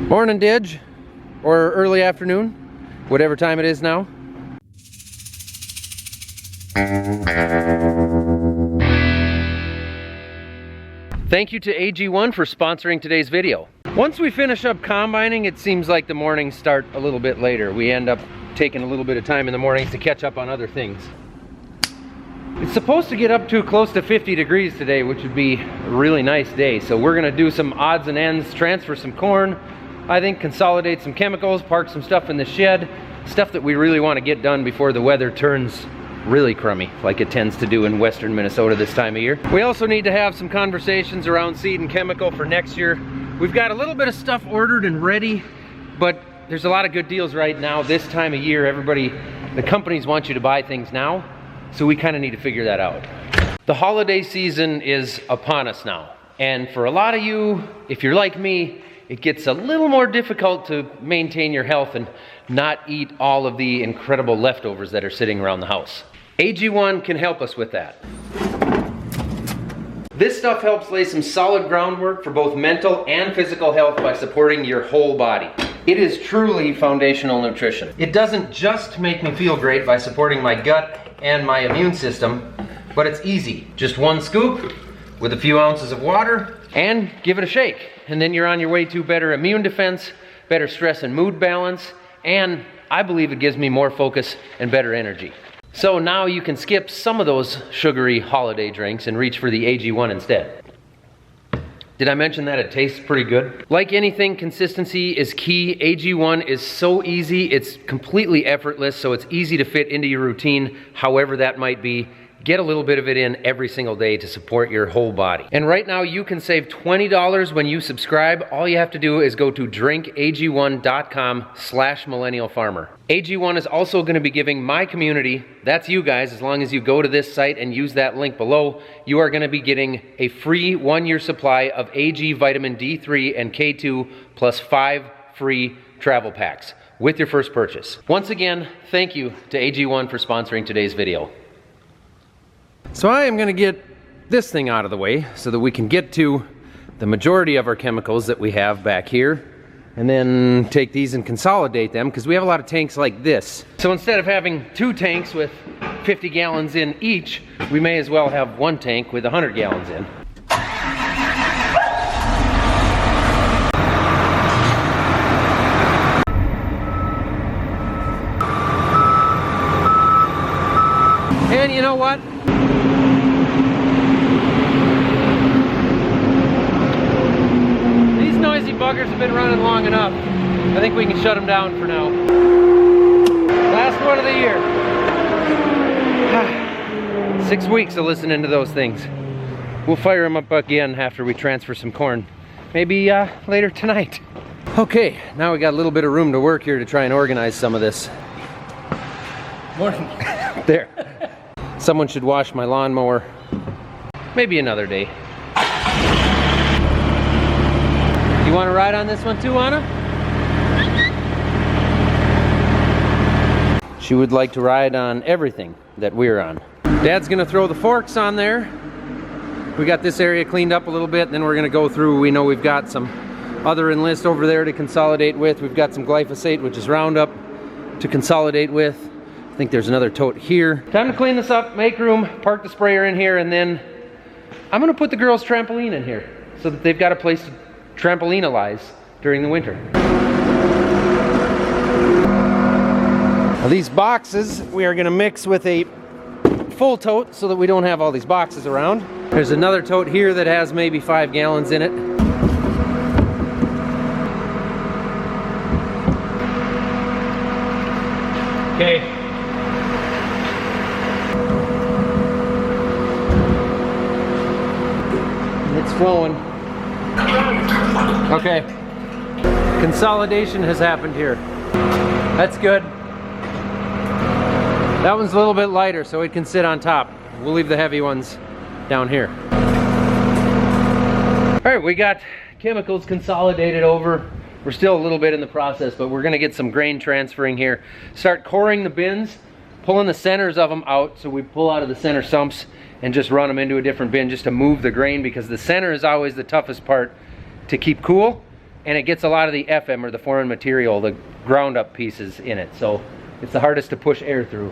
Morning, Didge, or early afternoon, whatever time it is now. Thank you to AG1 for sponsoring today's video. Once we finish up combining, it seems like the mornings start a little bit later. We end up taking a little bit of time in the mornings to catch up on other things. It's supposed to get up to close to 50 degrees today, which would be a really nice day. So we're gonna do some odds and ends, transfer some corn, I think consolidate some chemicals, park some stuff in the shed, stuff that we really wanna get done before the weather turns really crummy, like it tends to do in western Minnesota this time of year. We also need to have some conversations around seed and chemical for next year. We've got a little bit of stuff ordered and ready, but there's a lot of good deals right now. This time of year, the companies want you to buy things now. So we kind of need to figure that out. The holiday season is upon us now. And for a lot of you, if you're like me, it gets a little more difficult to maintain your health and not eat all of the incredible leftovers that are sitting around the house. AG1 can help us with that. This stuff helps lay some solid groundwork for both mental and physical health by supporting your whole body. It is truly foundational nutrition. It doesn't just make me feel great by supporting my gut and my immune system, but it's easy. Just one scoop with a few ounces of water and give it a shake. And then you're on your way to better immune defense, better stress and mood balance, and I believe it gives me more focus and better energy. So now you can skip some of those sugary holiday drinks and reach for the AG1 instead. Did I mention that it tastes pretty good? Like anything, consistency is key. AG1 is so easy, it's completely effortless, so it's easy to fit into your routine, however that might be. Get a little bit of it in every single day to support your whole body. And right now you can save $20 when you subscribe. All you have to do is go to drinkag1.com/millennialfarmer. AG1 is also going to be giving my community, that's you guys, as long as you go to this site and use that link below, you are going to be getting a free 1-year supply of AG vitamin D3 and K2 plus 5 free travel packs with your first purchase. Once again, thank you to AG1 for sponsoring today's video. So I am going to get this thing out of the way so that we can get to the majority of our chemicals that we have back here, and then take these and consolidate them, because we have a lot of tanks like this. So instead of having 2 tanks with 50 gallons in each, we may as well have 1 tank with 100 gallons in. And you know what? These noisy buggers have been running long enough. I think we can shut them down for now. Last one of the year. 6 weeks of listening to those things. We'll fire them up again after we transfer some corn. Maybe later tonight. Okay, now we got a little bit of room to work here to try and organize some of this. Morning. There. Someone should wash my lawnmower. Maybe another day. You want to ride on this one too, Anna? She would like to ride on everything that we're on. Dad's gonna throw the forks on there. We got this area cleaned up a little bit, and then we're gonna go through. We know we've got some other enlist over there to consolidate with. We've got some glyphosate, which is Roundup, to consolidate with. I think there's another tote here. Time to clean this up, make room, park the sprayer in here, and then I'm gonna put the girls' trampoline in here so that they've got a place to trampolinalize during the winter. Now these boxes we are gonna mix with a full tote so that we don't have all these boxes around. There's another tote here that has maybe 5 gallons in it. Okay. It's flowing. Okay. Consolidation has happened here. That's good. That one's a little bit lighter, so it can sit on top. We'll leave the heavy ones down here. All right, we got chemicals consolidated over. We're still a little bit in the process, but we're gonna get some grain transferring here. Start coring the bins, pulling the centers of them out, so we pull out of the center sumps and just run them into a different bin just to move the grain, because the center is always the toughest part to keep cool and it gets a lot of the FM, or the foreign material, the ground up pieces in it. So it's the hardest to push air through.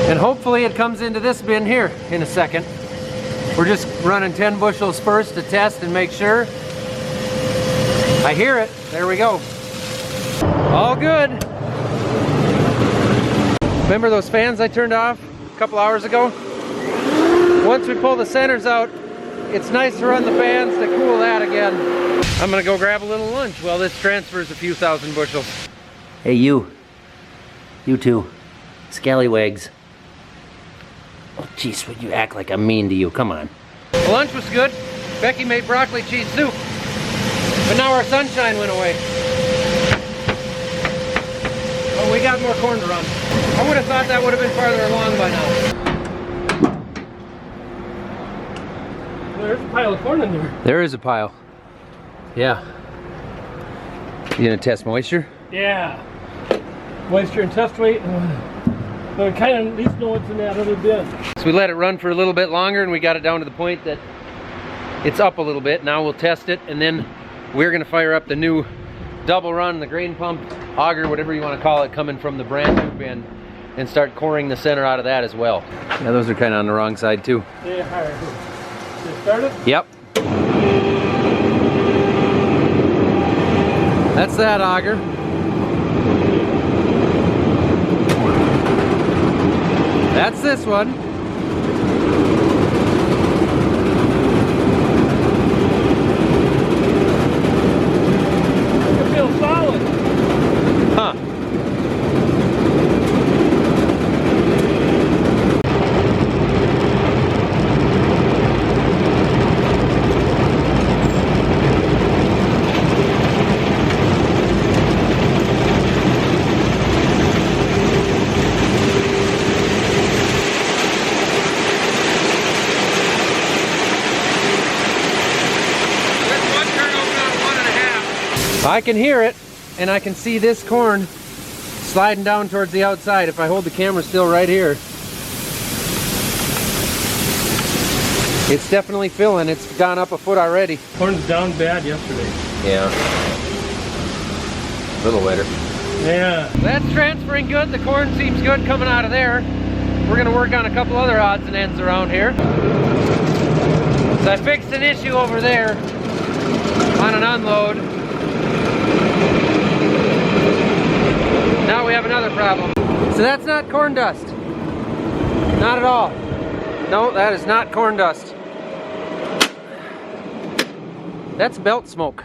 And hopefully it comes into this bin here in a second. We're just running 10 bushels first to test and make sure. I hear it. There we go. All good. Remember those fans I turned off a couple hours ago? Once we pull the centers out, it's nice to run the fans to cool that again. I'm gonna go grab a little lunch while this transfers a few thousand bushels. Hey you. You two. Scallywags. Oh jeez, would you act like I'm mean to you? Come on. The lunch was good. Becky made broccoli cheese soup. But now our sunshine went away. Oh, we got more corn to run. I would have thought that would have been farther along by now. There's a pile of corn in there. There is a pile. Yeah. You gonna test moisture? Yeah. Moisture and test weight. So we kind of at least know what's in that other bin. So we let it run for a little bit longer and we got it down to the point that it's up a little bit. Now we'll test it and then we're gonna fire up the new double run, the grain pump, auger, whatever you want to call it, coming from the brand new bin, and start coring the center out of that as well. Yeah, those are kind of on the wrong side too. They are. They started? Yep. That's that auger. That's this one. It feels solid. Huh. I can hear it, and I can see this corn sliding down towards the outside if I hold the camera still right here. It's definitely filling. It's gone up a foot already. Corn's down bad yesterday. Yeah. A little wetter. Yeah. That's transferring good. The corn seems good coming out of there. We're gonna work on a couple other odds and ends around here. So I fixed an issue over there on an unload. Now we have another problem. So that's not corn dust. Not at all. No, that is not corn dust. That's belt smoke.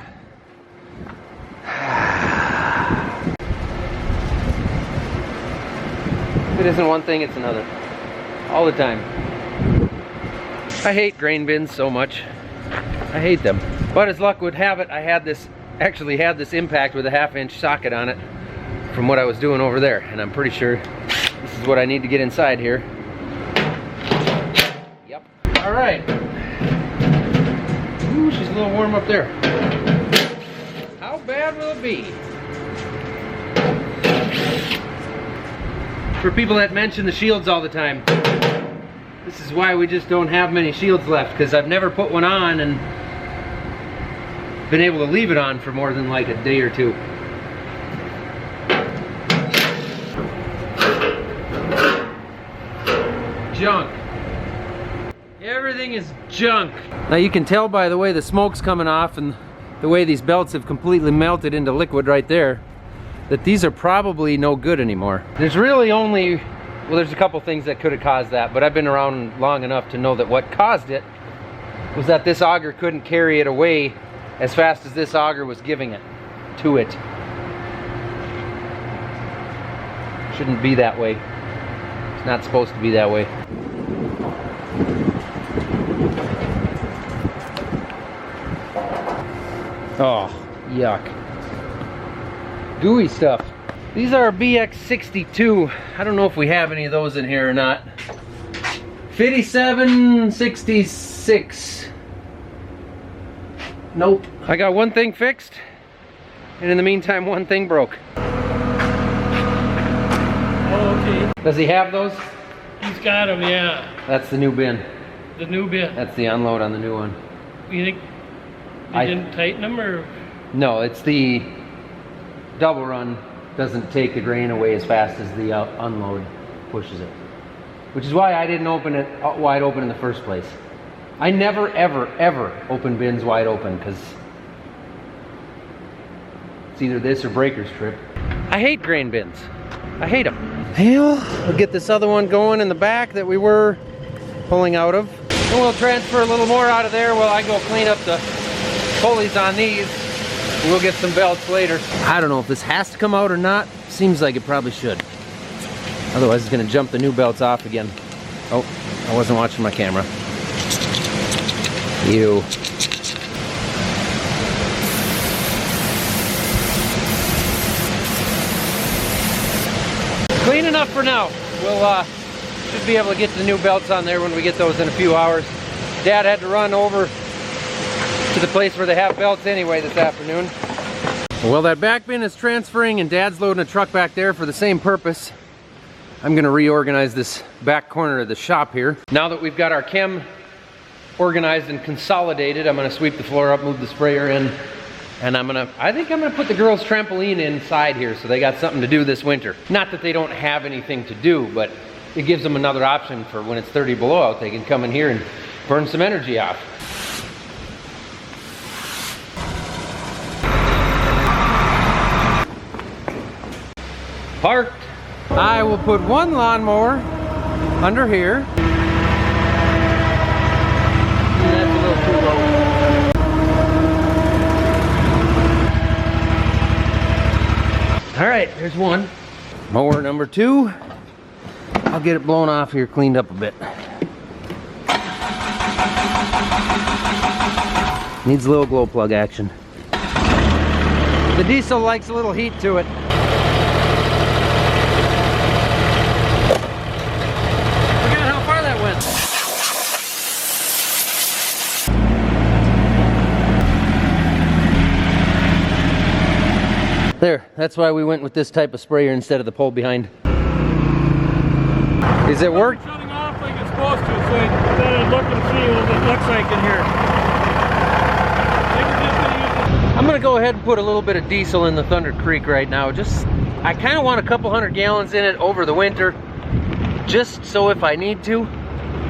If it isn't one thing, it's another. All the time. I hate grain bins so much. I hate them. But as luck would have it, I had this, actually had this impact with a 1/2-inch socket on it from what I was doing over there. And I'm pretty sure this is what I need to get inside here. Yep. All right. Ooh, she's a little warm up there. How bad will it be? For people that mention the shields all the time, this is why we just don't have many shields left, because I've never put one on and been able to leave it on for more than like a day or two. Junk. Everything is junk. Now you can tell by the way the smoke's coming off and the way these belts have completely melted into liquid right there that these are probably no good anymore. There's really only, well, there's a couple things that could have caused that, but I've been around long enough to know that what caused it was that this auger couldn't carry it away as fast as this auger was giving it to it. Shouldn't be that way. It's not supposed to be that way. Oh, yuck. Gooey stuff. These are BX62. I don't know if we have any of those in here or not. 5766. Nope. I got one thing fixed, and in the meantime, one thing broke. Oh, okay. Does he have those? He's got them, yeah. That's the new bin. The new bin. That's the unload on the new one. You think they didn't tighten them, or? No, it's the double run doesn't take the grain away as fast as the unload pushes it. Which is why I didn't open it wide open in the first place. I never, ever, ever open bins wide open because it's either this or breaker's trip. I hate grain bins. I hate them. Well, we'll get this other one going in the back that we were pulling out of. And we'll transfer a little more out of there while I go clean up the pulleys on these. We'll get some belts later. I don't know if this has to come out or not. Seems like it probably should. Otherwise it's gonna jump the new belts off again. Oh, I wasn't watching my camera. Ew. Clean enough for now. We'll should be able to get the new belts on there when we get those in a few hours. Dad had to run over to the place where they have belts anyway this afternoon. Well, that back bin is transferring and Dad's loading a truck back there for the same purpose. I'm gonna reorganize this back corner of the shop here. Now that we've got our chem organized and consolidated, I'm gonna sweep the floor up, move the sprayer in, and I think I'm gonna put the girls' trampoline inside here so they got something to do this winter. Not that they don't have anything to do, but it gives them another option for when it's 30 below out. They can come in here and burn some energy off. Parked. I will put one lawnmower under here. That's a little too low. All right, there's one. Mower number 2. I'll get it blown off here, cleaned up a bit. Needs a little glow plug action. The diesel likes a little heat to it. Look at how far that went. There, that's why we went with this type of sprayer instead of the pole behind. Is it work? It's shutting off like it's supposed to, so I thought I'd look and see what it looks like in here. I'm gonna go ahead and put a little bit of diesel in the Thunder Creek right now. I kind of want a couple 100 gallons in it over the winter, just so if I need to,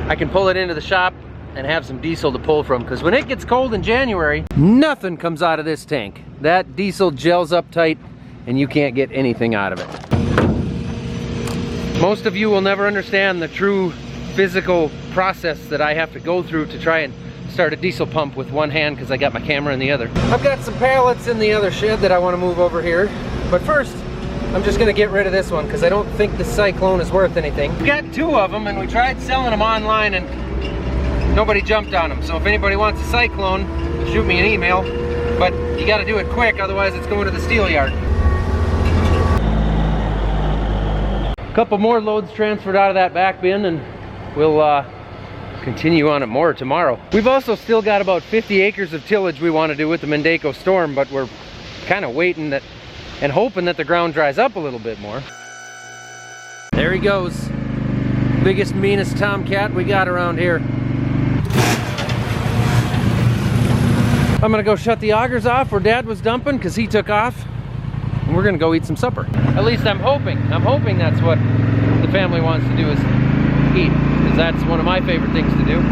I can pull it into the shop and have some diesel to pull from. Because when it gets cold in January, nothing comes out of this tank. That diesel gels up tight and you can't get anything out of it. Most of you will never understand the true physical process that I have to go through to try and start a diesel pump with one hand because I got my camera in the other. I've got some pallets in the other shed that I want to move over here. But first, I'm just going to get rid of this one because I don't think the Cyclone is worth anything. We got 2 of them and we tried selling them online and nobody jumped on them. So if anybody wants a Cyclone, shoot me an email. But you got to do it quick, otherwise it's going to the steel yard. Couple more loads transferred out of that back bin and we'll continue on it more tomorrow. We've also still got about 50 acres of tillage we want to do with the Mendako storm, but we're kind of waiting that and hoping that the ground dries up a little bit more. There he goes. Biggest, meanest tomcat we got around here. I'm gonna go shut the augers off where Dad was dumping because he took off. And we're gonna go eat some supper. At least I'm hoping. I'm hoping that's what the family wants to do is eat, because that's one of my favorite things to do.